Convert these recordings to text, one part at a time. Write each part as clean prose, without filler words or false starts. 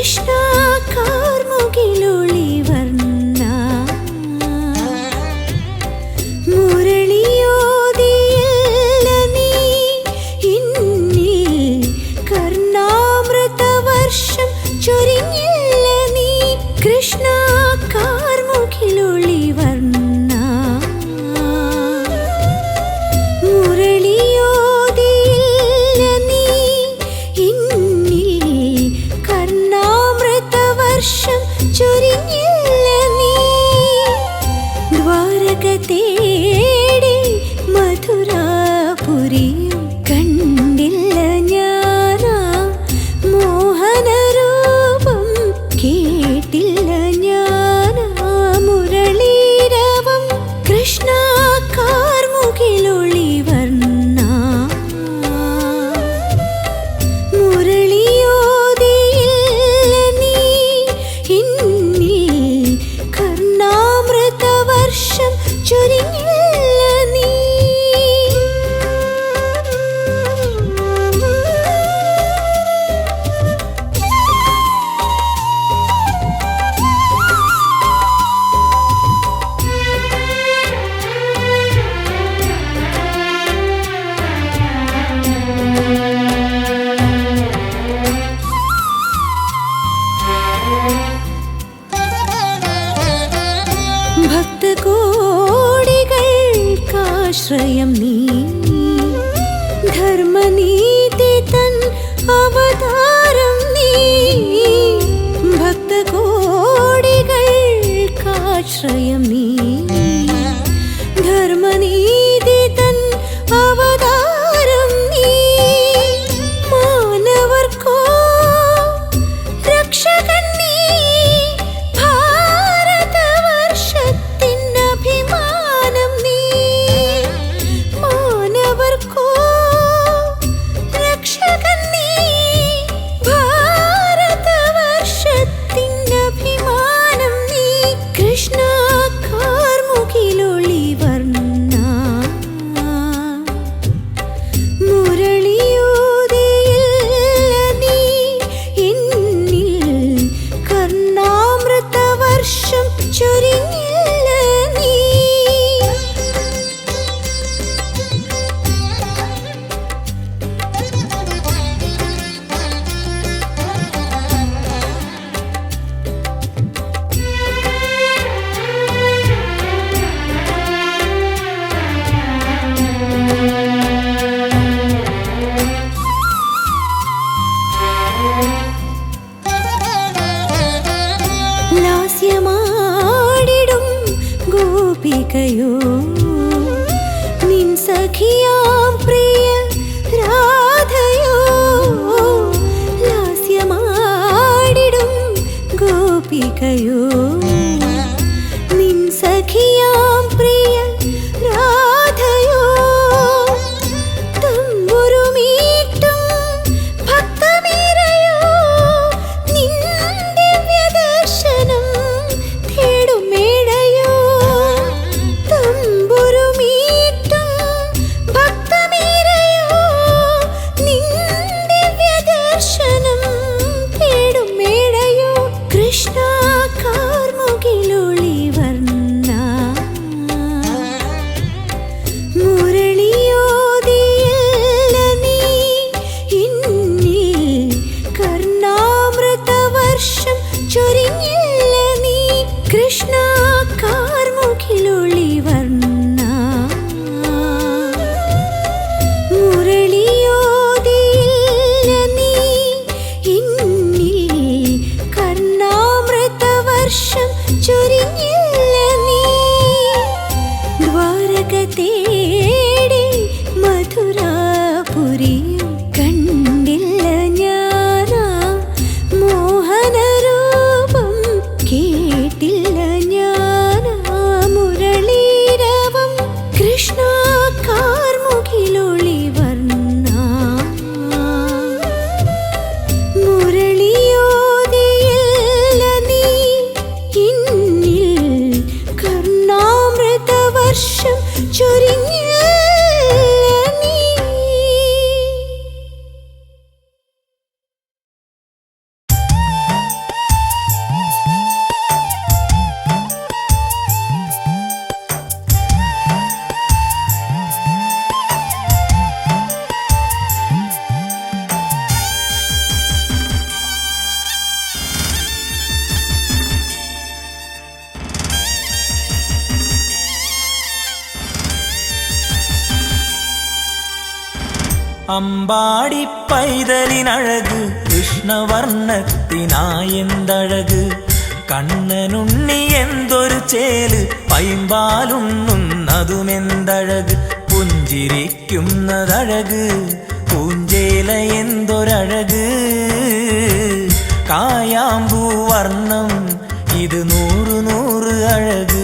കൃഷ്ണ കാർമുകിലൊളി വർണ്ണ മുരളിയോതിയില്ല നീ ഇന്നിൽ കർണാമൃതവർഷം ചൊരിഞ്ഞില്ല നീ കൃഷ്ണ കാർമുകിലൊളി വർണ്ണ മുരളിയോതിയില്ല നീ ഇന്നിൽ കർണാമൃതവർഷം ചൊരിഞ്ഞില്ല നീ ദ്വാരക തേടി മധുരാപുരിയും കണ്ടില്ല ഞാനാ മോഹനരൂപം കേട്ടില്ല ഞാനാ മുരളീരവം കൃഷ്ണ കാർമുകിലൊളി വർണ്ണ മുരളിയോതിയില്ല നീ ഇന്നിൽ കർണാമൃതവർഷം ചൊരിഞ്ഞില്ല നീ ഭക്തകോടികൾക്കാശ്രയം നീ ധർമ്മനീതി തൻ അവതാരം നീ ഭക്തകോടികൾക്കാശ്രയം നീ ധർമ്മനീതി തൻ അവതാരം നീ മാനവർക്കോ രക്ഷകൻ നീ ഭാരതവർഷത്തിനഭിമാനം നീ മാനവർക്കോ രക്ഷകൻ നീ ഭാരതവർഷത്തിനഭിമാനം നീ കൃഷ്ണ കാർമുകിലൊളി വർണ്ണ മുരളിയോതിയില്ല നീ ഇന്നിൽ കർണാമൃതവർഷം ചൊരിഞ്ഞില്ല നീ ലാസ്യമാടിടും ഗോപികയോ നിൻ സഖിയാം പ്രിയ രാധയോ ലാസ്യമാടിടും ഗോപികയോ നിൻ സഖിയാം പ്രിയ രാധയോ തമ്പുരുമീട്ടും ഭക്തമീരയോ നിൻ ദിവ്യദർശനം തേടുമേടയോ തമ്പുരുമീട്ടും ഭക്തമീരയോ നിൻ ദിവ്യദർശനം തേടുമേടയോ കൃഷ്ണ കാർമുകിലൊളി വർണ്ണ മുരളിയോതിയില്ല നീ ഇന്നിൽ കർണാമൃതവർഷം ചൊരിഞ്ഞില്ല നീ കൃഷ്ണ കാർമുകിലൊളി വർണ്ണ മുരളിയോതിയില്ല നീ ഇന്നിൽ കർണാമൃതവർഷം ചൊരിഞ്ഞില്ല നീ ദ്വാരക തേടി മധുരാപുരിയും കണ്ടില്ല ഞാനാ മോഹനരൂപം കേട്ടില്ല ഞാനാ മുരളീരവം കൃഷ്ണ കാർമുകിലൊളി വർണ്ണ മുരളിയോതിയില്ല നീ ഇന്നിൽ കർണാമൃതവർഷം ചൊരിഞ്ഞില്ല നീ അമ്പാടി പൈതലിനഴക് കൃഷ്ണവർണ്ണത്തിനായെന്തഴക് കണ്ണനുണ്ണി എന്തൊരു ചേല് പൈമ്പാലുണ്ണുന്നതുമെന്തഴക് പുഞ്ചിരിക്കുന്നതഴക് പൂഞ്ചേല എന്തൊരഴക് കായാമ്പൂ വർണ്ണം ഇത് 100 100 അഴക്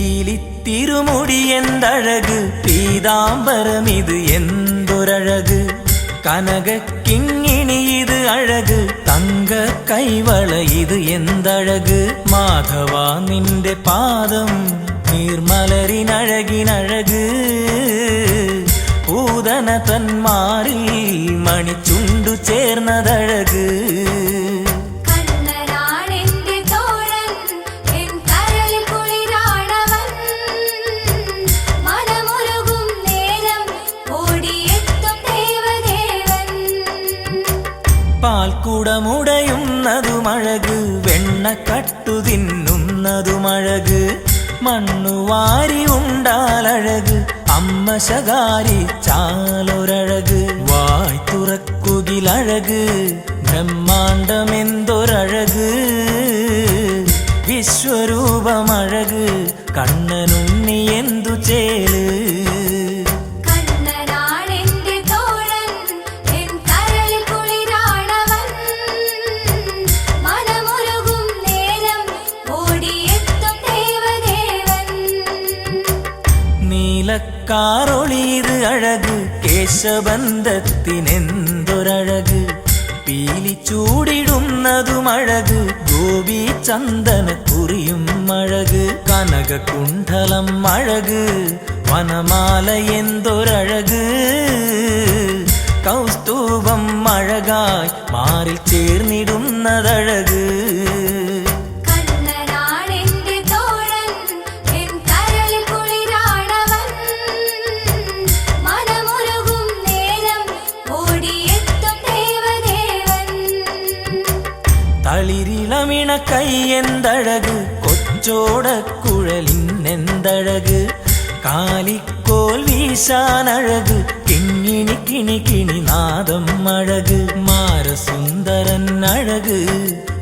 പീലിത്തിരുമുടി എന്തഴക് പീതാംബരമിത് എന്തൊരഴക് കനകക്കിങ്ങിണി ഇത് അഴക് തങ്ക കൈവള ഇത് എന്തഴക് മാധവ നിന്റെ പാദം നീർമലരിനഴകിനഴക് പൂതന തന്മാറിൽ മണിച്ചുണ്ടു ചേർന്നതഴക് പാൽക്കുടമുടയുന്നതുമഴക് വെണ്ണക്കട്ടു തിന്നുന്നതുമഴക് മണ്ണുവാരി ഉണ്ടാലഴക് അമ്മ ശകാരി ചാലൊരഴക് വായ് തുറക്കുകിലഴക് ബ്രഹ്മാണ്ടമെന്തൊരഴക് വിശ്വരൂപമഴക് കണ്ണനുണ്ണി എന്തു ചേല് നീലക്കാറൊളിയത് അഴക് കേശബന്ധത്തിനെന്തൊരഴക് പീലി ചൂടിടുന്നതുമഴക് ഗോപി ചന്ദന കുറിയും അഴക് കനകകുണ്ഠലം അഴക് വനമാല എന്തൊരഴക് കൗസ്തുഭം അഴകായി മാറിൽ ചേർന്നിടുന്നതഴക് തളിരിളമിണ കൈയെന്തഴക് കൊച്ചോടക്കുഴലിനെന്തഴക് കാലിക്കോൽ വീശാനഴക് കിങ്ങിണി കിണി കിണി നാദം അഴക് മാരസുന്ദരൻ അഴക്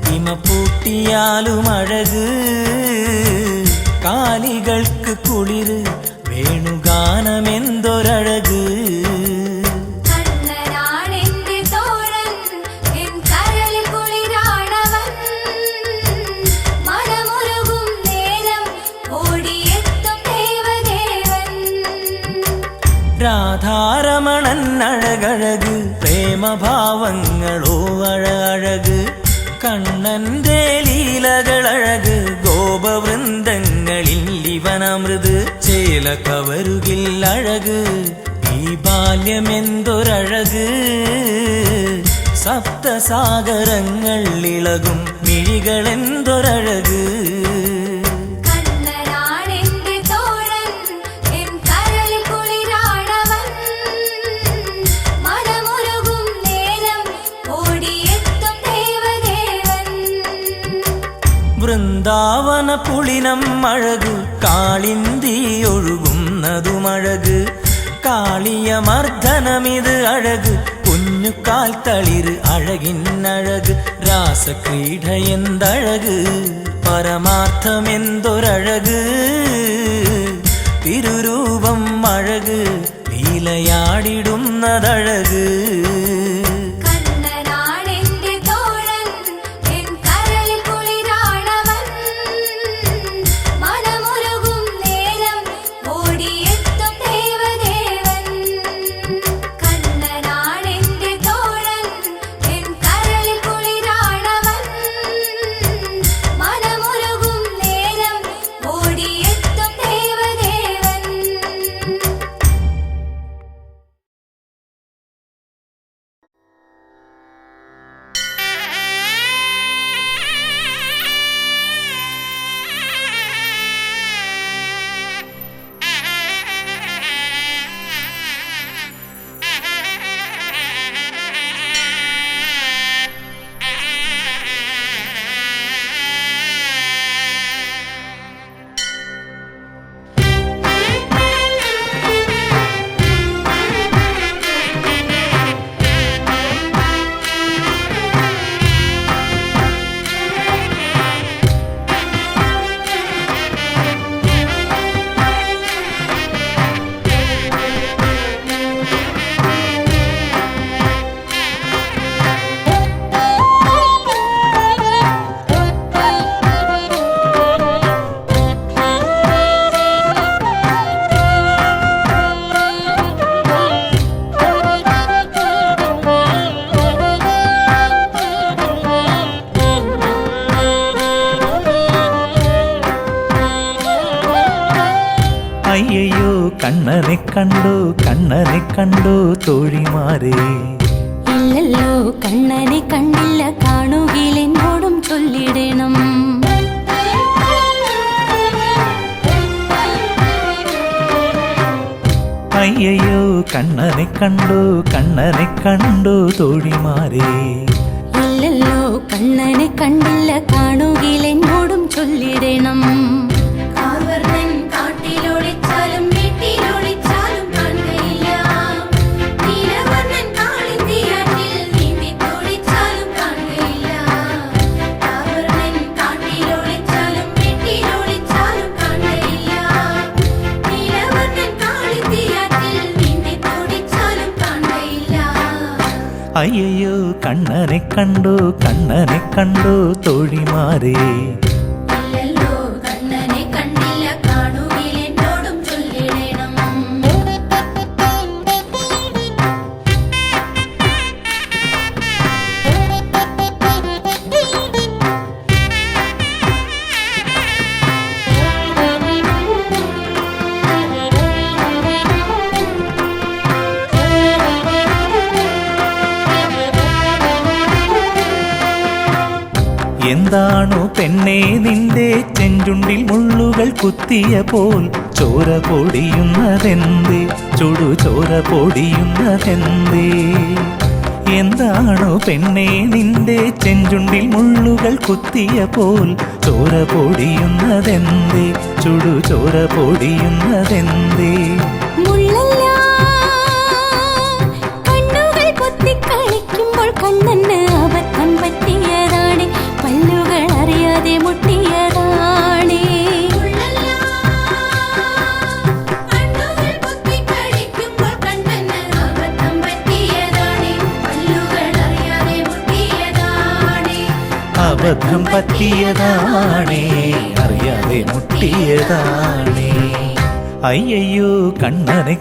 ഹിമപൂട്ടിയാലും അഴക് കാലികൾക്ക് കുളിര് വേണുഗാനമെന്തൊരഴക് രാധാരമണൻ അഴകഴക് പ്രേമഭാവങ്ങളോ അഴക് കണ്ണന്റെ ലീലകളഴക് ഗോപവൃന്ദങ്ങളിൽ ഇവനമൃത് ചേല കവരുകിൽ അഴക് ഈ ബാല്യമെന്തൊരഴക് സപ്തസാഗരങ്ങൾ ഇളകും മിഴികളെന്തൊരഴക് വൃന്ദാവന പുളിനം അഴക് കാളിന്തി ഒഴുകുന്നതുമഴക് കാളിയമർദ്ദനമിത് അഴക് കുഞ്ഞുകാൽ തളിര് അഴകിന്നഴക് രാസക്രീഡ എന്തഴക് പരമാർത്ഥമെന്തൊരഴക് തിരുരൂപം അഴക് ലീലയാടിടുന്നതഴക് അയ്യയ്യോ കണ്ണനെ കണ്ടു തോഴിമാരെ. ഇല്ലല്ലോ കണ്ണനെ കണ്ടില്ല, കാണുകിൽ എന്നോടും ചൊല്ലിടണം. അയ്യയ്യോ കണ്ണനെ കണ്ടു തോഴിമാരെ. ഇല്ലല്ലോ കണ്ണനെ കണ്ടില്ല, കാണുകിൽ എന്നോടും ചൊല്ലിടണം. കാർവർണ്ണൻ കാട്ടിലൊളിച്ചാലും വീട്ടിലൊളിച്ചാലും കാണുകയില്ല. നീലവർണ്ണൻ കാളിന്തിയാറ്റിൽ നീന്തിത്തൊളിച്ചാലും കാണുകയില്ല. കാർവർണ്ണൻ കാട്ടിലൊളിച്ചാലും വീട്ടിലൊളിച്ചാലും കാണുകയില്ല. നീലവർണ്ണൻ കാളിന്തിയാറ്റിൽ നീന്തിത്തൊളിച്ചാലും കാണുകയില്ല. അയ്യയ്യോ കണ്ണനെ കണ്ടു തോഴിമാരെ. ഇല്ലല്ലോ കണ്ണനെ കണ്ടില്ല, കാണുകിൽ എന്നോടും ചൊല്ലിടണം. എന്താണു പെണ്ണേ നിന്റെ ചെഞ്ചുണ്ടിൽ മുള്ളുകൾ കുത്തിയ പോൽ ചോര പൊടിയുന്നതെന്തേ, ചോര പൊടിയുന്നതെന്തേ? എന്താണു പെണ്ണേ നിന്റെ ചെഞ്ചുണ്ടിൽ മുള്ളുകൾ കുത്തിയ പോൽ ചോര പൊടിയുന്നതെന്തേ, ചോര പൊടിയുന്നതെന്തേ? മുള്ളല്ല കണ്ണുകൾ പൊത്തിക്കളിക്കുമ്പോൾ കണ്ണന് അബദ്ധം പറ്റിയതാണ്, പല്ലുകൾ അറിയാതെ മുട്ടിയതാണ്. കണ്ണുകൾ പൊത്തിക്കളിക്കുമ്പോൾ കണ്ണന് അബദ്ധം പറ്റിയതാണ്, പല്ലുകൾ അറിയാതെ മുട്ടിയതാണ്. അബദ്ധം പറ്റിയതാണേ, അറിയാതെ മുട്ടിയതാണേ. അയ്യയ്യോ കണ്ണനെ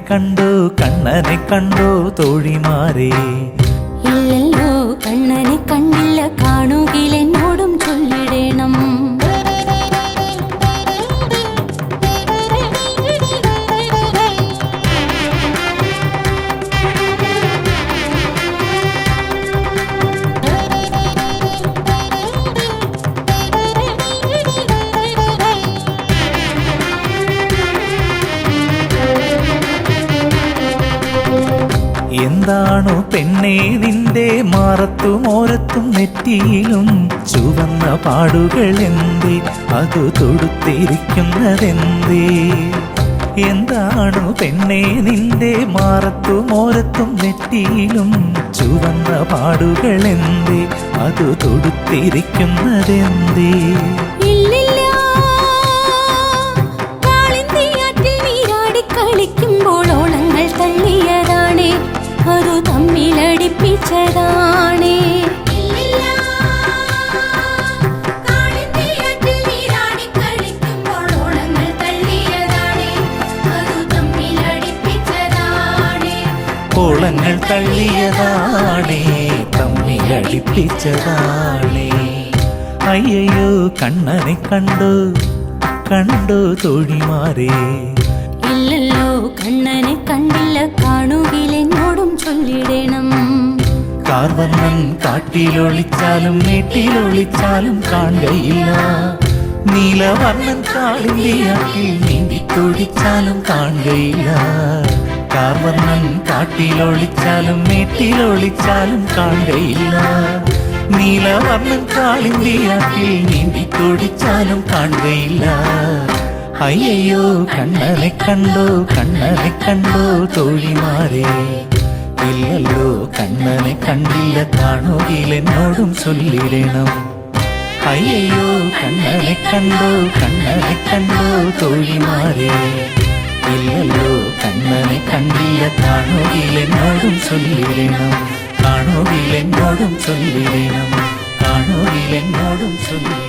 കണ്ടു തോഴിമാരെ. ഇല്ലല്ലോ കണ്ണനെ കണ്ടില്ല, കാണുകിൽ എന്നോടും ചൊല്ലിടണം. എന്താണു പെണ്ണേ നിന്റെ മാറത്തും ഓരത്തും നെറ്റിയിലും ചുവന്ന പാടുകൾ എന്തേ, അത് തൊടുത്തിരിക്കുന്നതെന്തേ? എന്താണു പെണ്ണേ നിന്റെ മാറത്തും ഓരത്തും നെറ്റിയിലും ചുവന്ന പാടുകൾ എന്തേ, അത് തൊടുത്തിരിക്കുന്നതെന്തേ? കളിക്കുമ്പോൾ ഓളങ്ങൾ തള്ളിയതാണ്, അത് തമ്മിലടിപ്പിച്ചതാണ്. ഓളങ്ങൾ തള്ളിയതാണേ, തമ്മിലടിപ്പിച്ചതാണേ. അയ്യയ്യോ കണ്ണനെ കണ്ടു തോഴിമാരെ. ഇല്ലല്ലോ കണ്ണനെ കണ്ടില്ല, കാണുകിൽ എന്നോടും ചൊല്ലിടണം. കാർവർണ്ണൻ കാട്ടിലൊളിച്ചാലും മേട്ടിലൊളിച്ചാലും കാണുകയില്ല. നീലവർണ്ണൻ കാളിന്തിയാറ്റിൽ നീന്തിത്തൊളിച്ചാലും കാണുകയില്ല. കാർവർണ്ണൻ കാട്ടിലൊളിച്ചാലും മേട്ടിലൊളിച്ചാലും കാണുകയില്ല. നീലവർണ്ണൻ കാളിന്തിയാറ്റിൽ നീന്തിത്തൊളിച്ചാലും കാണുകയില്ല. അയ്യയ്യോ കണ്ണനെ കണ്ടു തോഴിമാരെ. ഇല്ലല്ലോ കണ്ണനെ കണ്ടില്ല, കാണുകിൽ എന്നോടും ചൊല്ലിടണം. അയ്യയ്യോ കണ്ണനെ കണ്ടു തോഴിമാരെ. ഇല്ലല്ലോ കണ്ണനെ കണ്ടില്ല, കാണുകിൽ എന്നോടും ചൊല്ലിടണം. കാണുകിൽ എന്നോടും ചൊല്ലിടണം. കാണുകിൽ എന്നോടും ചൊല്ലിടണം.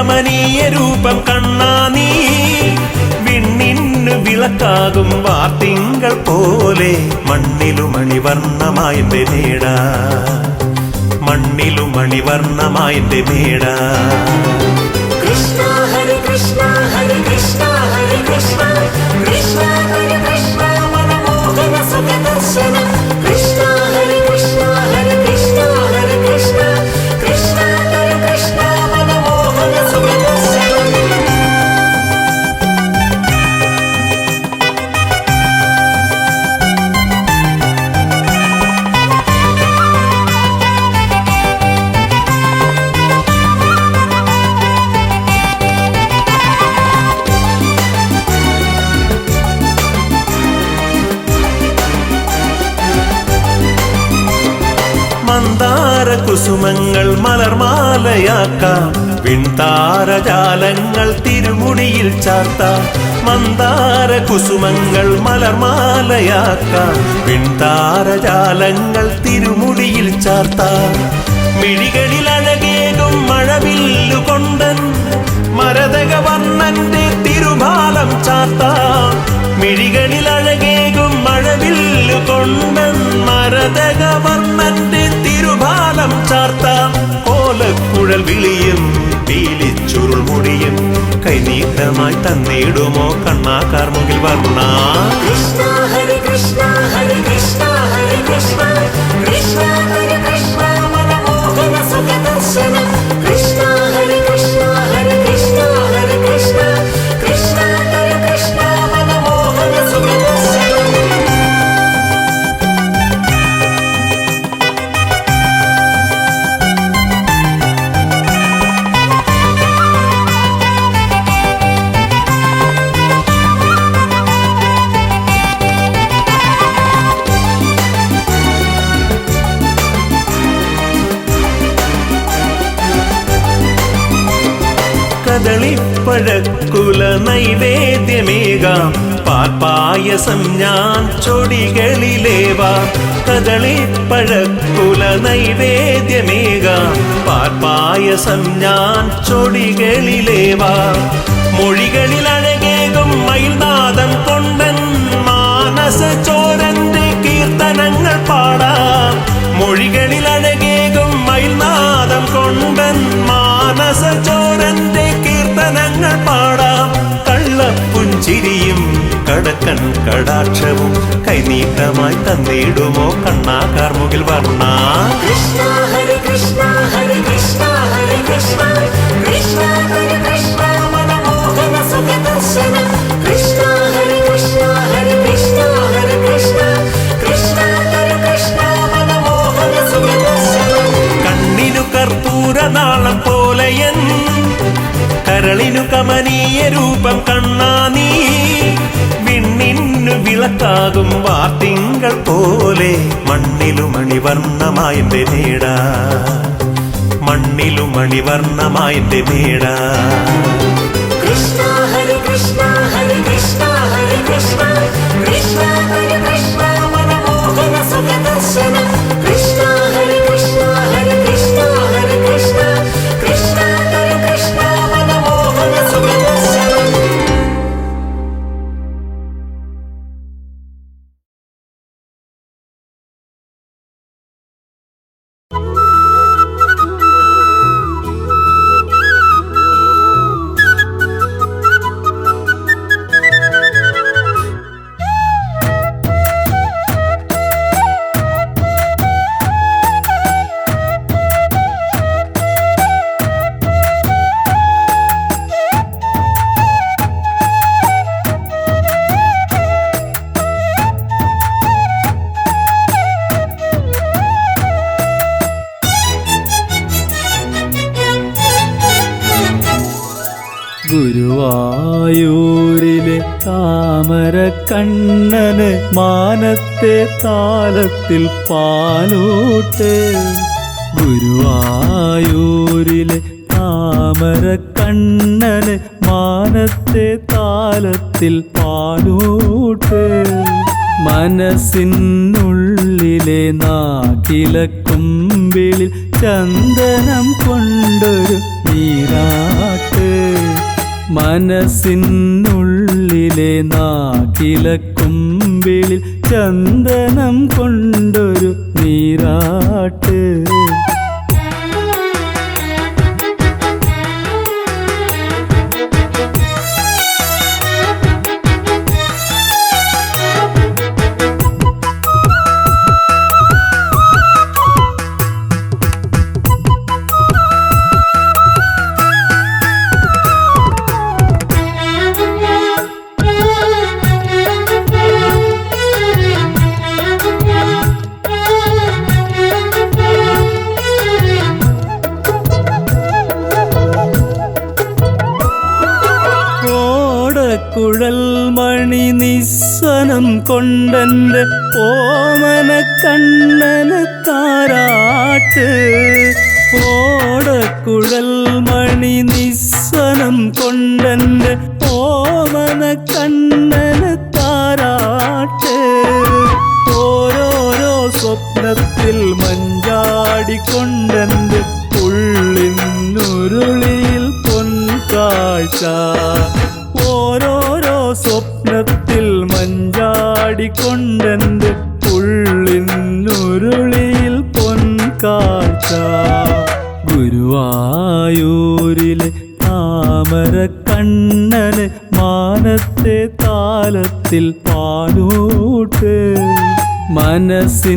കമനീയ രൂപം കണ്ണാ നീ വിണ്ണിന്നു വിളക്കാകും വാർത്തിങ്കൾ പോലെ മണ്ണിലു മണിവർണ്ണമായെന്റെ മേട മണ്ണിലു മണിവർണ്ണമായെന്റെ മേട കൃഷ്ണ ഹരി കൃഷ്ണ ഹരി കൃഷ്ണ ഹരി കൃഷ്ണ കൃഷ്ണ ഹരി കൃഷ്ണ മനമോഹന സുഖദർശന കൃഷ്ണ ഹരി കൃഷ്ണ ഹരി കൃഷ്ണ ഹരി കൃഷ്ണ കൃഷ്ണ ഹരി കൃഷ്ണ മനമോഹന സുഖദർശന മന്ദാര കുസുമങ്ങൾ മലർമാലയാക്കാം വിൺതാരജാലങ്ങൾ തിരുമുടിയിൽ ചാർത്താം മന്ദാര കുസുമങ്ങൾ മലർമാലയാക്കാം വിൺതാരജാലങ്ങൾ തിരുമുടിയിൽ ചാർത്താം മിഴികളിൽ അഴകേകും മഴവില്ലു കൊണ്ടൻ മരതക വർണ്ണന്റെ തിരുഭാലം ചാർത്താം മിഴികളിൽ അഴകേകും മഴവില്ലു കൊണ്ടൻ മരതക വർണ്ണന്റെ തിരുഭാലം ചാർത്താം കോലക്കുഴൽ വിളിയും പീലിച്ചുരുൾ മുടിയും കൈനീട്ടമായി തന്നിടുമോ കണ്ണാ കാർമുകിൽ വർണ്ണ കൃഷ്ണ ഹരി കൃഷ്ണ ഹരി കൃഷ്ണ ഹരി കൃഷ്ണ കൃഷ്ണ ഹരി കൃഷ്ണ മനമോഹന സുഖദർശന കൃഷ്ണ ഹരി കൃഷ്ണ ഹരി കൃഷ്ണ ഹരി കൃഷ്ണ കൃഷ്ണ ഹരി കൃഷ്ണ മനമോഹന സുഖദർശന കദളിപ്പഴക്കുല നൈവേദ്യമേകാം പാൽപ്പായസം ഞാൻ ചൊടികളിലേവാം കദളിപ്പഴക്കുല നൈവേദ്യമേകാം പാൽപ്പായസം ഞാൻ ചൊടികളിലേവാം മൊഴികളിൽ അഴകേകും മയിൽനാദം കൊണ്ടൻ മാനസ ചോരന്റെ കീർത്തനങ്ങൾ പാടാം മൊഴികളിൽ അഴകേകും മയിൽനാദം കൊണ്ടൻ മാനസ ചോരന്റെ കീർത്തനങ്ങൾ പാടാം കള്ളപ്പുഞ്ചിരിയും കടക്കൻ കടാക്ഷവും കൈനീട്ടമായി തന്നിടുമോ കണ്ണാ കാർമുകിൽ വർണ്ണ കൃഷ്ണ ഹരി കൃഷ്ണ ഹരി കൃഷ്ണ ഹരി കൃഷ്ണ കൃഷ്ണ ഹരി കൃഷ്ണ മനമോഹന സുഖദർശന കൃഷ്ണ ഹരി കൃഷ്ണ ഹരി കൃഷ്ണ ഹരി കൃഷ്ണ കൃഷ്ണ ഹരി കൃഷ്ണ മനമോഹന സുഖദർശന കണ്ണിനു കർപ്പൂരനാളം പോലെയൻ കരളിനു കമനീയ രൂപം കണ്ണാ നീ വിണ്ണിന്നു വിളക്കാകും വാർത്തിങ്കൾ പോലെ മണ്ണിലു മണിവർണ്ണമായെന്റെ മേട മണ്ണിലു മണിവർണ്ണമായെന്റെ മേട കൃഷ്ണ ഹരി കൃഷ്ണ ഹരി കൃഷ്ണ ഹരി കൃഷ്ണ കൃഷ്ണ ഹരി കൃഷ്ണ മനമോഹന സുഖദർശന കൃഷ്ണ ഹരി കൃഷ്ണ ഹരി കൃഷ്ണ ഹരി കൃഷ്ണ കൃഷ്ണ ഹരി കൃഷ്ണ മനമോഹന സുഖദർശന ഗുരുവായൂരിലെ താമര കണ്ണന് മാനത്തെ താലത്തിൽ പാലൂട്ട് ഗുരുവായൂരിലെ താമര കണ്ണന് മാനത്തെ താലത്തിൽ പാലൂട്ട് മനസ്സിനുള്ളിലെ നാട്ടിലക്കുമ്പിളിൽ ചന്ദനം കൊണ്ടൊരു നീരാട്ട് മനസ്സിനുള്ളിലെ നാക്കിലക്കുമ്പിളിൽ ചന്ദനം കൊണ്ടൊരു നീരാട്ട്. കുഴൽ മണി നിസ്വനം കൊണ്ടെൻ്റെ ഓമന കണ്ണന് താരാട്ട്. ഓടക്കുഴൽ മണി നിസ്വനം കൊണ്ടെൻ്റെ ഓമന കണ്ണന് താരാട്ട്. ഓരോരോ സ്വപ്നത്തിൽ മഞ്ചാടിക്കൊണ്ടെൻ്റെ ഉള്ളിനുരുളിയിൽ പൊൻകാഴ്ച. ഓരോരോ സ്വപ്നത്തിൽ മഞ്ചാടിക്കൊണ്ടെൻ്റെ ഉള്ളിനുരുളിയിൽ പൊൻകാഴ്ച. ഗുരുവായൂരിലെ താമര കണ്ണന് മാനത്തെ താലത്തിൽ പാലൂട്ട്. മനസ്സിനുള്ളിലെ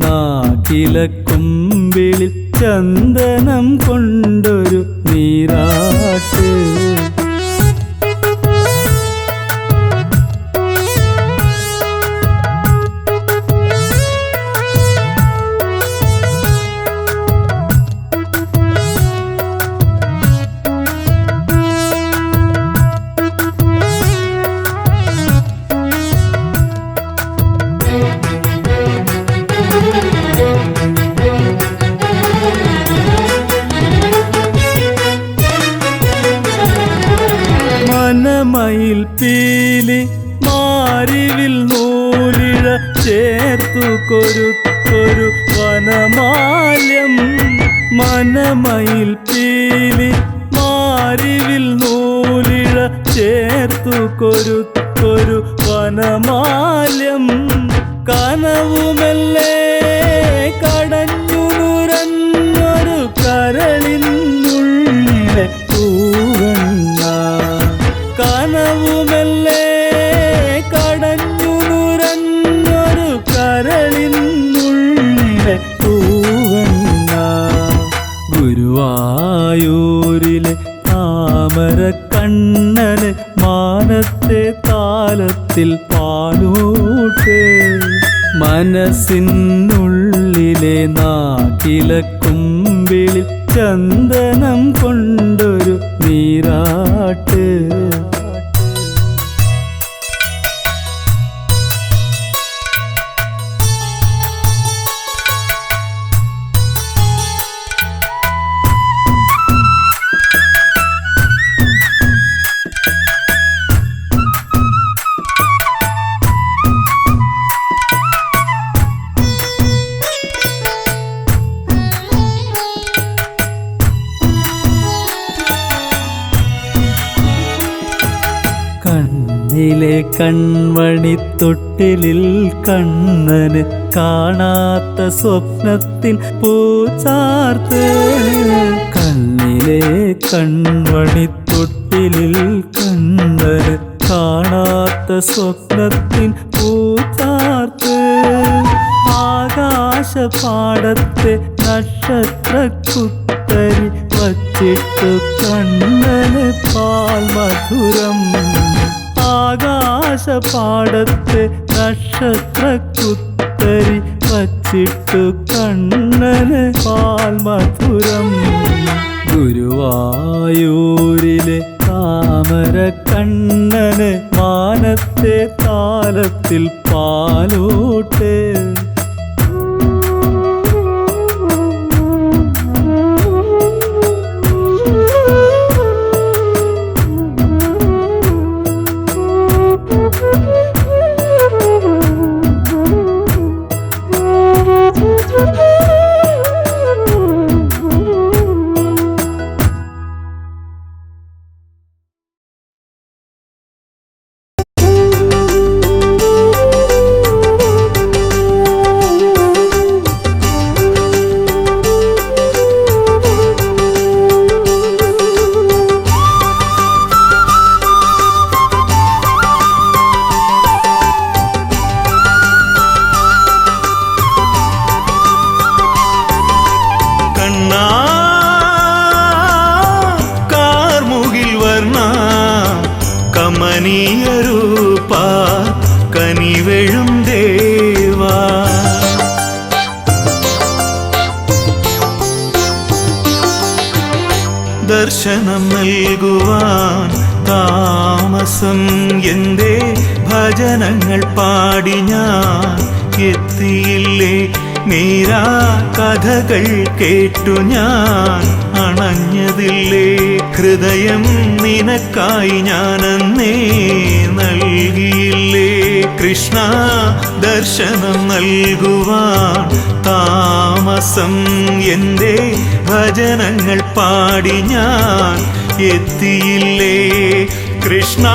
നാക്കിലക്കുമ്പിളിൽ ചന്ദനം കൊണ്ടൊരു നീരാട്ട്. മനമയിൽ പീലി മാരിവിൽ നൂലിഴ ചേർത്തു കൊരുത്തൊരു വനമാല്യം. മനമയിൽ പീലി മാരിവിൽ നൂലിഴ ചേർത്തു കൊരുത്തൊരു വനമാല്യം. കനവുമെല്ലേ കടഞ്ഞു നുരഞ്ഞൊരു കരളിനുള്ളിലെ പൂവണ്ണ. കനവുമെല്ലേ കടഞ്ഞു നുരഞ്ഞൊരു കരളിനുള്ളിലെ പൂവണ്ണ. ഗുരുവായൂരിലെ താമര കണ്ണന് മാനത്തെ താലത്തിൽ പാലൂട്ട്. മനസ്സിനുള്ളിലെ നാക്കിലക്കുമ്പിളിൽ ചന്ദനം കൊണ്ടൊരു നീരാട്ട്. കണ്ണിലെ കൺവണിത്തൊട്ടിലിൽ കണ്ണന് കാണാത്ത സ്വപ്നത്തിൻ പൂച്ചാർത്ത്. കണ്ണിലെ കൺവണിത്തൊട്ടിലിൽ കണ്ണന് കാണാത്ത സ്വപ്നത്തിൻ പൂച്ചാർത്ത്. ആകാശപാടത്തെ നക്ഷത്രക്കുത്തരി വച്ചിട്ടു കണ്ണന് പാൽ മധുരം. ആകാശപാടത്തെ നക്ഷത്രക്കുത്തരി വച്ചിട്ടു കണ്ണന് പാൽ മധുരം. ഗുരുവായൂരിലെ താമര കണ്ണന് മാനത്തെ താലത്തിൽ പാലൂട്ട്. കമനീയ രൂപ കനിവെഴും ദേവാ. ദർശനം നൽകുവാൻ താമസം എന്തേ, ഭജനങ്ങൾ പാടി ഞാൻ എത്തിയില്ലേ. മീരാ കഥകൾ കേട്ടു ഞാൻ അണഞ്ഞതില്ലേ. ഹൃദയം നിനക്കായി ഞാനന്നേ നൽകിയില്ലേ. കൃഷ്ണ ദർശനം നൽകുവാൻ താമസം എന്തേ, ഭജനങ്ങൾ പാടി ഞാൻ എത്തിയില്ലേ. കൃഷ്ണ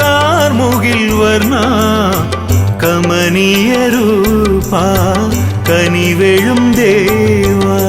കാർമുകിൽ വർണ്ണ കമനീയ രൂപ കനിവെഴും ദേവാ.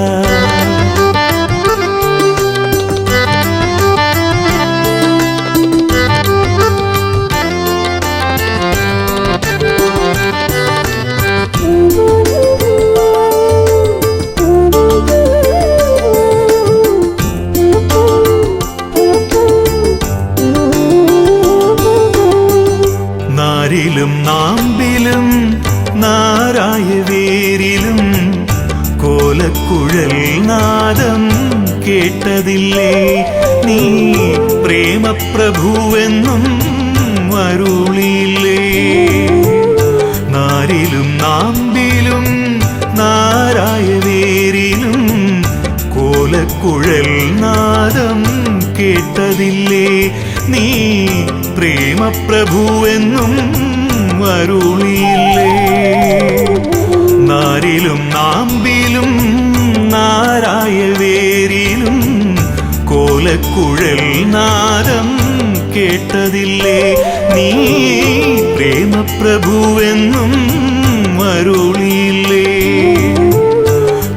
നാരിലും നാമ്പിലും നാരായ വേരിലും കോലക്കുഴൽ നാദം കേട്ടതില്ലേ. നീ പ്രേമപ്രഭുവെന്നും അരുളിയില്ലേ. നാരിലും നാമ്പിലും നാരായ വേരിലും കോലക്കുഴൽ നാദം കേട്ടതില്ലേ. നീ പ്രേമപ്രഭുവെന്നും അരുളിയില്ലേ. നാരിലും നാമ്പിലും നാരായ വേരിലും കോലക്കുഴൽ നാദം കേട്ടതില്ലേ. നീ പ്രേമപ്രഭുവെന്നും അരുളിയില്ലേ.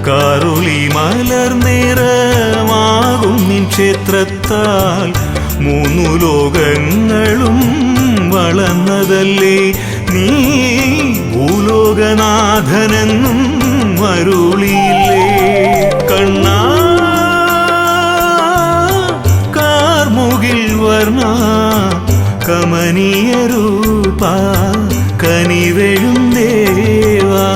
കാറുളി മലർനിറമാകും നിൻ ക്ഷേത്രത്താൽ മൂന്നു ലോകങ്ങളും വളർന്നതല്ലേ. നീ ഭൂലോകനാഥനെന്നും അരുളിയില്ലേ. കണ്ണാ കാർമുകിൽ വർണ്ണ കമനീയ രൂപ കനിവെഴും ദേവാ.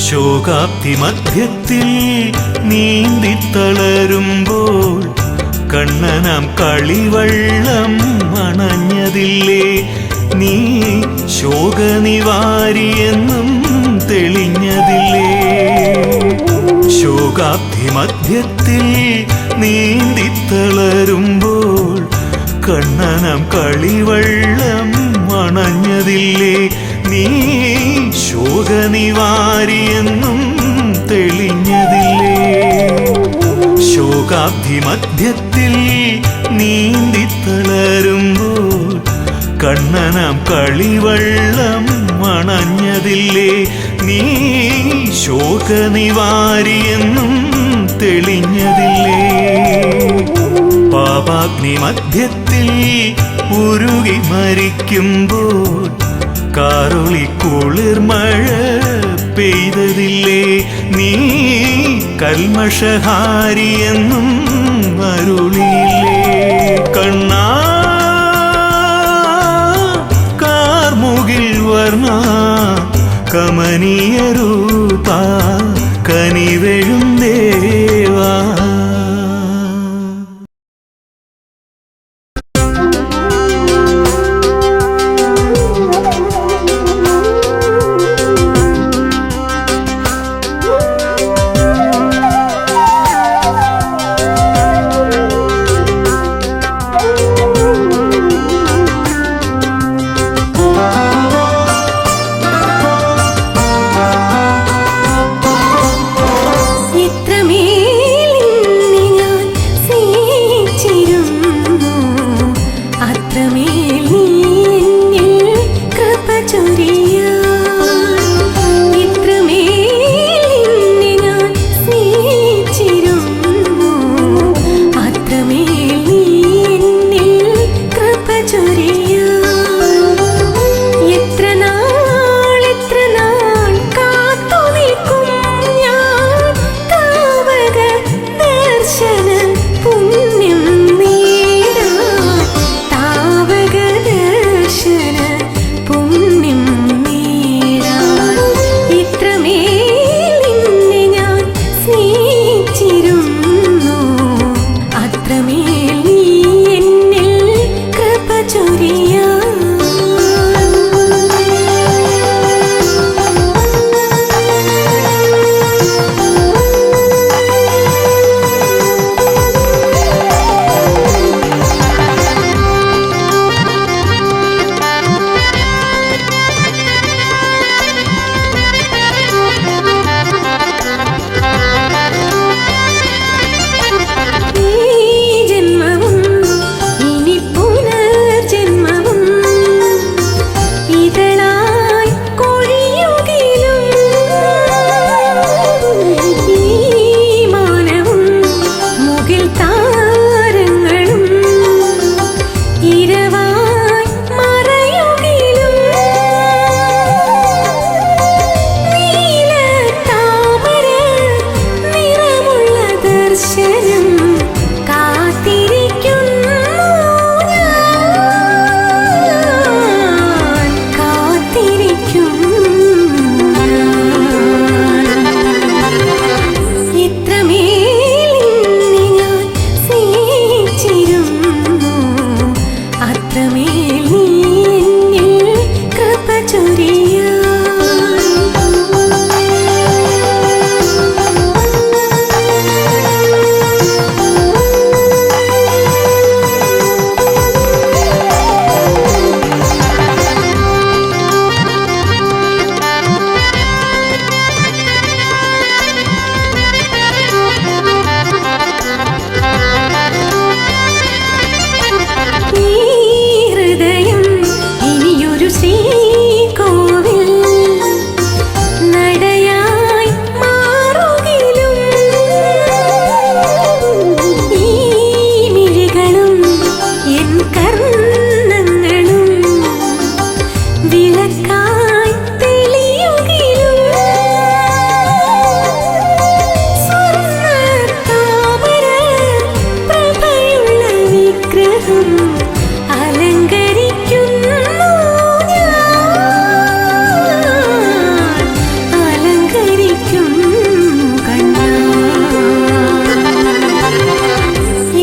ശോകാബ്ധി മധ്യത്തിൽ നീന്തിത്തളരുമ്പോൾ കണ്ണനാം കളിവള്ളം അണഞ്ഞതില്ലേ. നീ ശോകനിവാരിയെന്നും തെളിഞ്ഞതില്ലേ. ശോകാബ്ധി മധ്യത്തിൽ നീന്തിത്തളരുമ്പോൾ കണ്ണനാം കളിവള്ളം അണഞ്ഞതില്ലേ. നീ ശോകനിവാരിയെന്നും തെളിഞ്ഞതില്ലേ. ശോകാബ്ധി മധ്യത്തിൽ നീന്തിത്തളരുമ്പോൾ കണ്ണനാം കളിവള്ളം അണഞ്ഞതില്ലേ. നീ ശോകനിവാരിയെന്നും തെളിഞ്ഞതില്ലേ. പാപാഗ്നി മധ്യത്തിൽ ഉരുകി മരിക്കുമ്പോൾ കാറുളി കുളിർമഴ പെയ്തതില്ലേ. നീ കൽമഷഹാരിയെന്നും അരുളിയില്ലേ. കണ്ണാ കാർമുകിൽ വർണ്ണ കമനീയ രൂപ കനിവെഴും ദേവാ. വിളക്കായി തെളിയുകിലും സ്വർണ്ണത്താമര പ്രഭയുള്ള വിഗ്രഹം അലങ്കരിക്കുന്നു ഞാൻ, അലങ്കരിക്കും കണ്ണാ.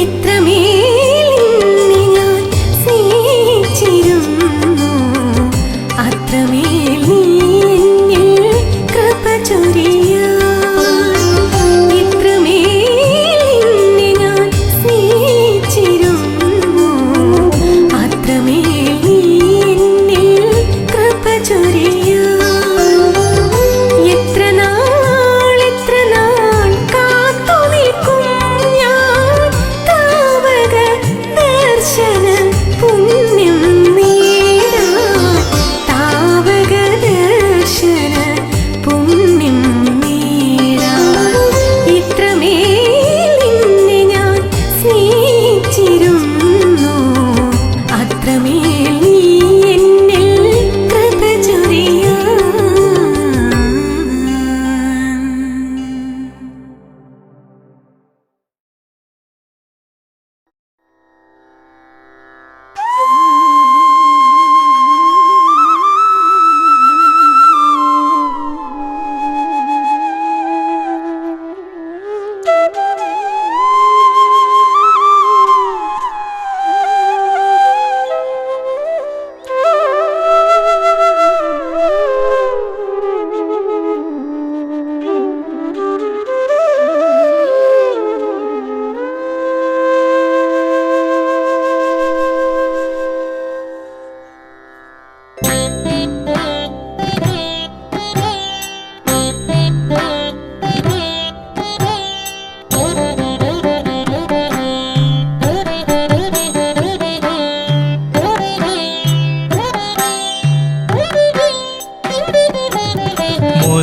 ഇത്രമേൽ നിന്നെ ഞാൻ സ്നേഹിച്ചിരുന്നു, അത്രമേൽ നീ എന്നിൽ കൃപ ചൊരിയാൻ. ഇത്രമേൽ നിന്നെ ഞാൻ സ്നേഹിച്ചിരുന്നു, അത്രമേൽ നീ എന്നിൽ കൃപ ചൊരിയാൻ. എത്ര നാൾ കാത്തു നിൽക്കും ഞാൻ താവക ദർശന പുണ്യം നേടാൻ, താവക ദർശന പുണ്യം നേടാൻ. ഇത്രമേൽ നിന്നെ ഞാൻ സ്നേഹിച്ചിരുന്നു, അത്രമേൽ നീ എന്നിൽ കൃപ ചൊരിയാൻ.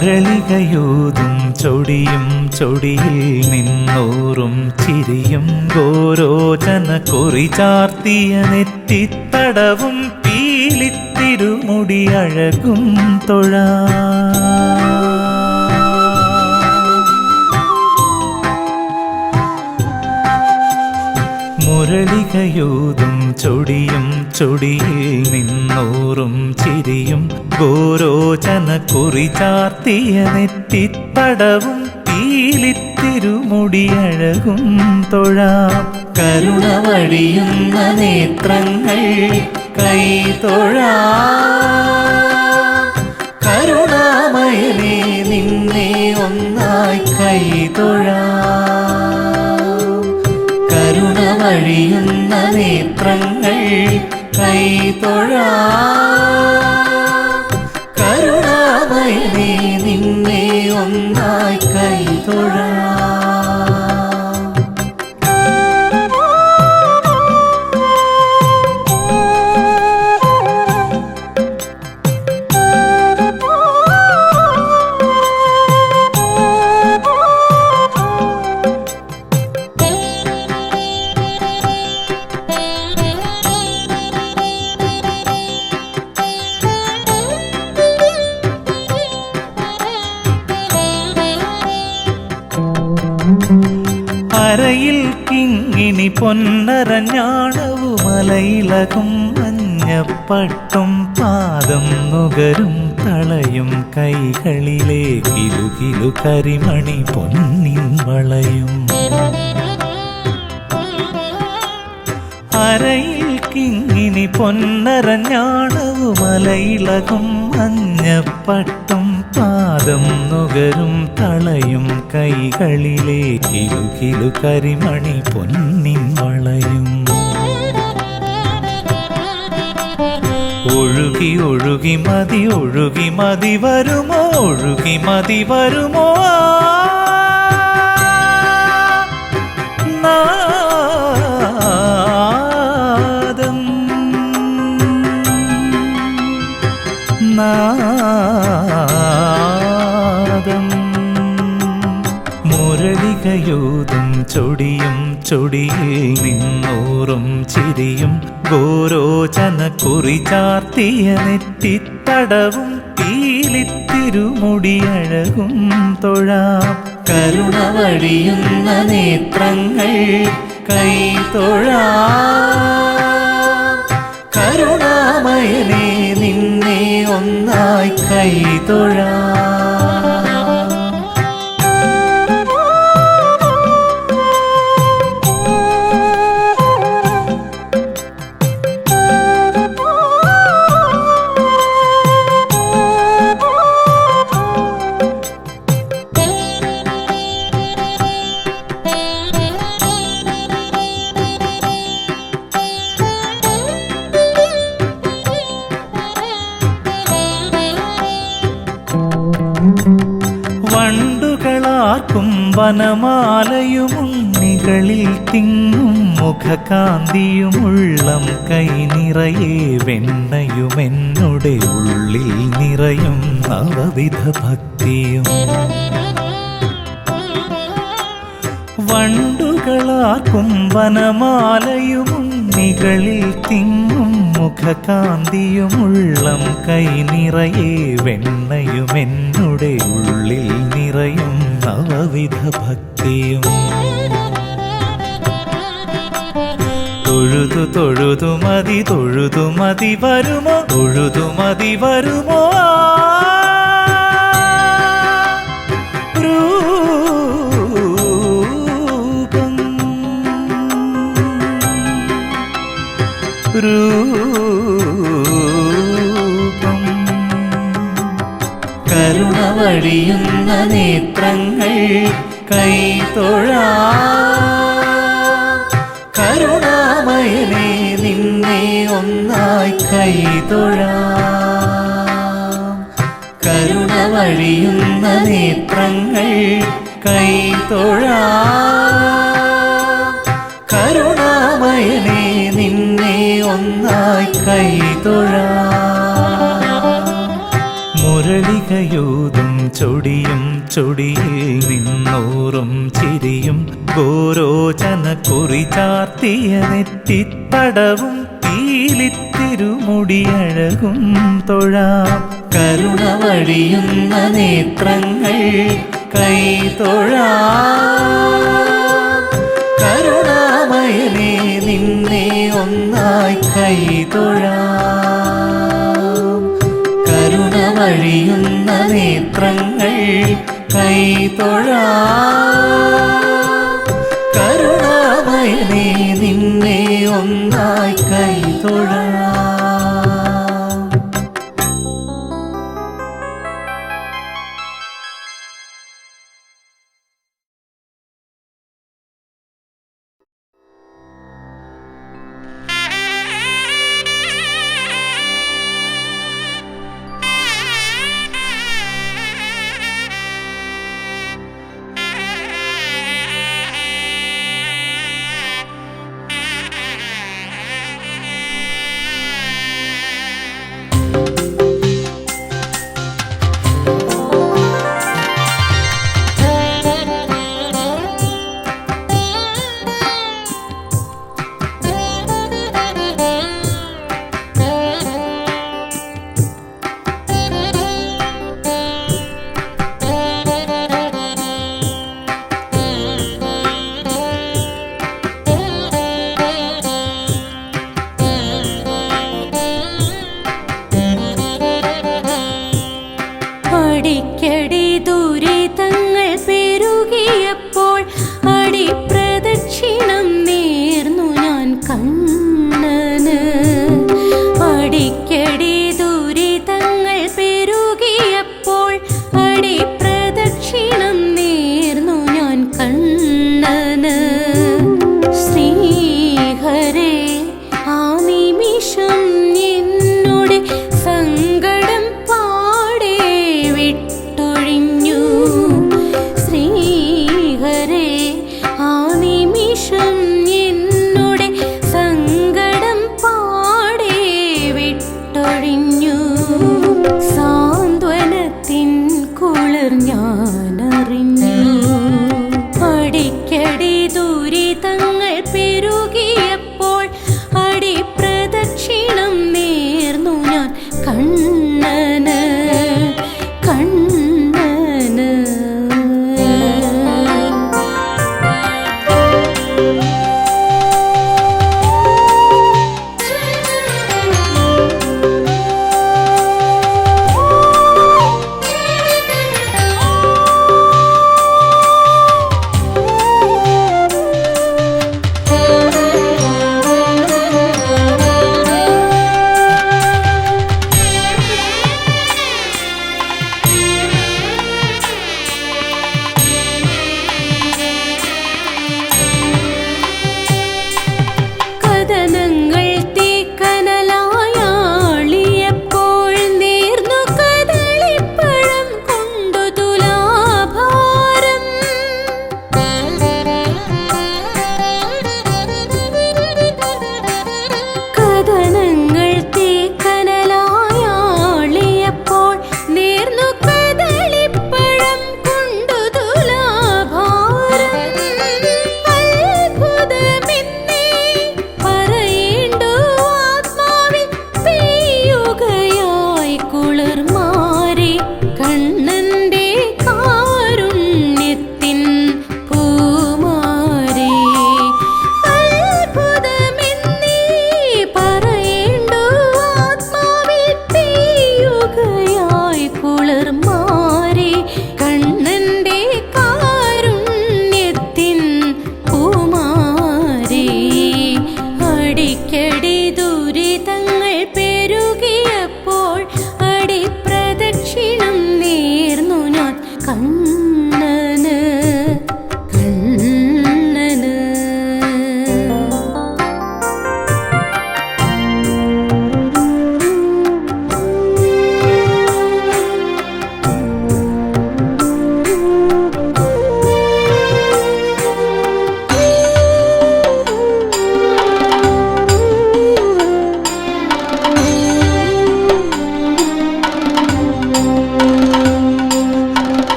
മുരളികയൂതും ചൊടിയും ചൊടിയിൽ നിന്നൂറും ചിരിയും ഗോരോചന കുറി ചാർത്തിയ നെറ്റിത്തടവും പീലിത്തിരുമുടി അഴകും തൊഴാ. മുരളികയൂതും ചൊടിയും ചൊടിയിൽ നിന്നൂറും ചിരിയും ഗോരോചന കുറി ചാർത്തിയ നെറ്റിത്തടവും പീലിത്തിരുമുടി അഴകും തൊഴാം. കരുണ വഴിയുന്ന നേത്രങ്ങൾ കൈ തൊഴാ. കരുണാമയനേ നിന്നെ ഒന്നായി കൈ തൊഴാ. കരുണ വഴിയുന്ന നേത്രങ്ങൾ കൈ തൊഴാ. കരുണാമയനേ നിന്നെ ഒന്നായി കൈ തൊഴാ. അരയിൽ കിങ്ങിണി പൊന്നരഞ്ഞാണവും മലയിളകും മഞ്ഞപ്പട്ടും പാദം നുകരും തളയും കൈകളിലെ കിലുകിലു കരിമണി പൊന്നിൻ വളയും. അരയിൽ കിങ്ങിണി പൊന്നരഞ്ഞാണവും മലയിളകും മഞ്ഞപ്പട്ടും പാദം നുകരും തളയും കൈകളിലെ കിലുകിലു കരിമണി പൊന്നിൻ വളയും. ഒഴുകി ഒഴുകി മതി വരുമോ, ഒഴുകി മതി വരുമോ നാദം നാദം. മുരളിക മുരളികയൂതും ചൊടിയും ചൊടിയിൽ നിന്നൂറും ചിരിയും ഗോരോചന കുറി ചാർത്തിയ നെറ്റിത്തടവും പീലിത്തിരുമുടിയഴകും തൊഴാം കരുണ വഴിയുന്ന നേത്രങ്ങൾ കൈ തൊഴാം കരുണാമയനെ നിന്നെ ഒന്നായി കൈ തൊഴാം വണ്ടുകളാർക്കും വനമാലയുമുണ്ണികളിൽ തിങ്ങും മുഖകാന്തിയുമുള്ളം കൈ നിറയെ വെണ്ണയുമെന്നുടെ ഉള്ളിൽ നിറയും നവവിധ ഭക്തിയും വണ്ടുകളാർക്കും വനമാലയുമുണ്ണികളിൽ തിങ്ങും മുഖകാന്തിയുമുള്ളം കൈ നിറയെ വെണ്ണയുമെന്നുടെ ഉള്ളിൽ നിറയും നവവിധ ഭക്തിയും തൊഴുതു മതി വരുമോ തൊഴുതു മതി വരുമോ രൂപം കരുണ വഴിയുന്ന നേത്രങ്ങൾ കൈ തൊഴാം കരുണാമയനെ നിന്നെ ഒന്നായി കൈ തൊഴാം കരുണ വഴിയുന്ന നേത്രങ്ങൾ കൈ തൊഴാം കരുണാമയനെ നിന്നെ ഒന്നായി കൈ തൊഴാം മുരളികയൂതും ചൊടിയും ചൊടിയിൽ നിന്നൂറും ചിരിയും ഗോരോചന കുറി ചാർത്തിയ നെറ്റിത്തടവും പീലിത്തിരുമുടിയഴകും തൊഴാം കരുണ വഴിയുന്ന നേത്രങ്ങൾ കൈ തൊഴാം കരുണാമയനെ നിന്നെ ഒന്നായി കൈ തൊഴാം കരുണ വഴിയുന്ന നേത്രങ്ങൾ കൈ തൊഴാം കരുണാമയനെ നിന്നെ ഒന്നായി കൈ തൊഴാം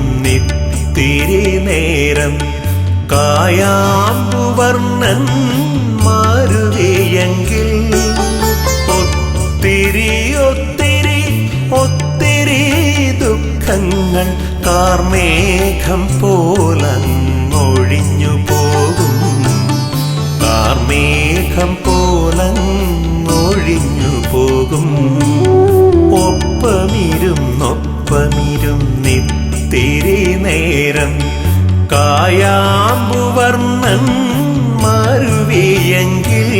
ഒപ്പമിരുന്നിത്തിരി നേരം കായാമ്പുവർണ്ണൻ മാറുകയെങ്കിൽ ഒത്തിരി ഒത്തിരി ഒത്തിരി ദുഃഖങ്ങൾ കാർമേഘം പോലങ്ങൊഴിഞ്ഞു പോകും, കാർമേഘം പോലങ്ങൊഴിഞ്ഞു പോകും. ഒപ്പമിരുന്നിത്തിരി നേരം കായാമ്പുവർണ്ണൻ മാറുകയെങ്കിൽ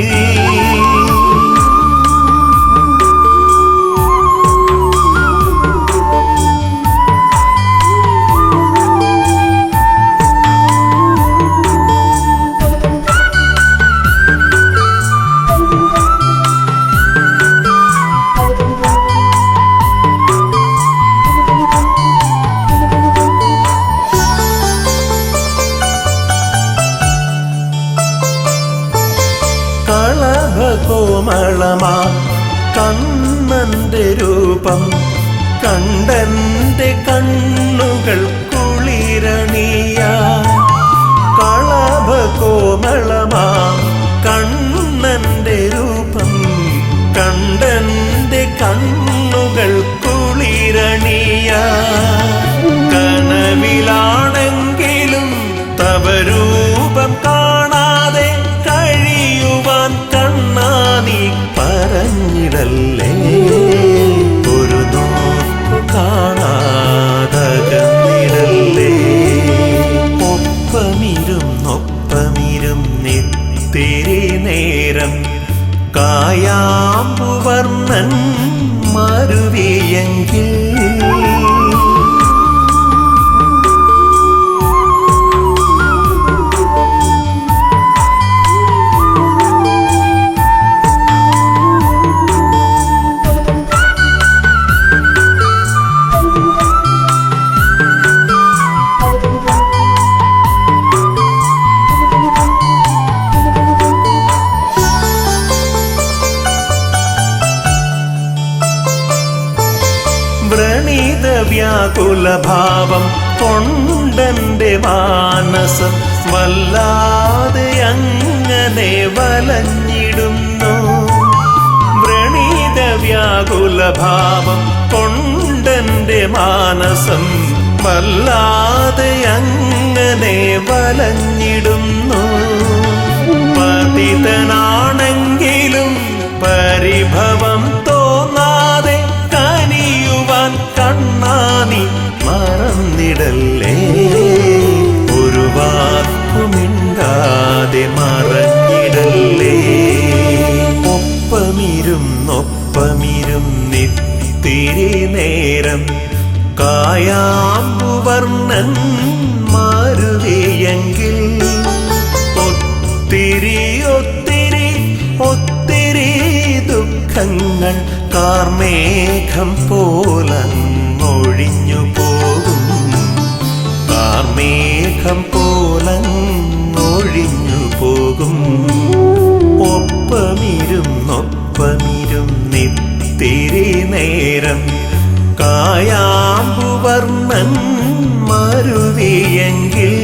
കോമളമാ കണ്ണന്റെ രൂപം കണ്ടന്റെ കണ്ണുകൾ കുളിരണിയ, കളഭ കോമളമാ കണ്ണന്റെ രൂപം കണ്ടന്റെ കണ്ണുകൾ കുളിരണിയ, കനവിലാണെങ്കിലും തവ രൂപം കാണാതെ കഴിയുവാൻ കണ്ണാനി പറഞ്ഞിടല്ലേ, ഒരു നോക്കു കാണാതകന്നിടല്ലേ. ഒപ്പമിരുന്നിത്തിരി നേരം കായാമ്പുവർണ്ണൻ മാറുകയെങ്കിൽ വ്യാകുലഭാവം കൊണ്ടന്റെ മാനസം വല്ലാതെ അങ്ങനെ വലഞ്ഞിടുന്നു, വ്രണീത വ്യാകുലഭാവം കൊണ്ടന്റെ മാനസം വല്ലാതെ അങ്ങനെ വലഞ്ഞിടുന്നു. പതിതനാണെങ്കിലും പരിഭവം തോന്നാതെ ഒപ്പമിരുന്നിത്തിരി നേരം കായാമ്പുവർണ്ണൻ മാരുതിയെങ്കിൽ ഒത്തിരി ഒത്തിരി ഒത്തിരി ദുഃഖങ്ങൾ കാർമേഘം പോലങ്ങൊഴിഞ്ഞു പോകും, കാർമേഘം പോലങ്ങൊഴിഞ്ഞു പോകും. ഒപ്പമിരുന്നിത്തിരി നേരം കായാമ്പുവർണ്ണൻ മരുവിയെങ്കിൽ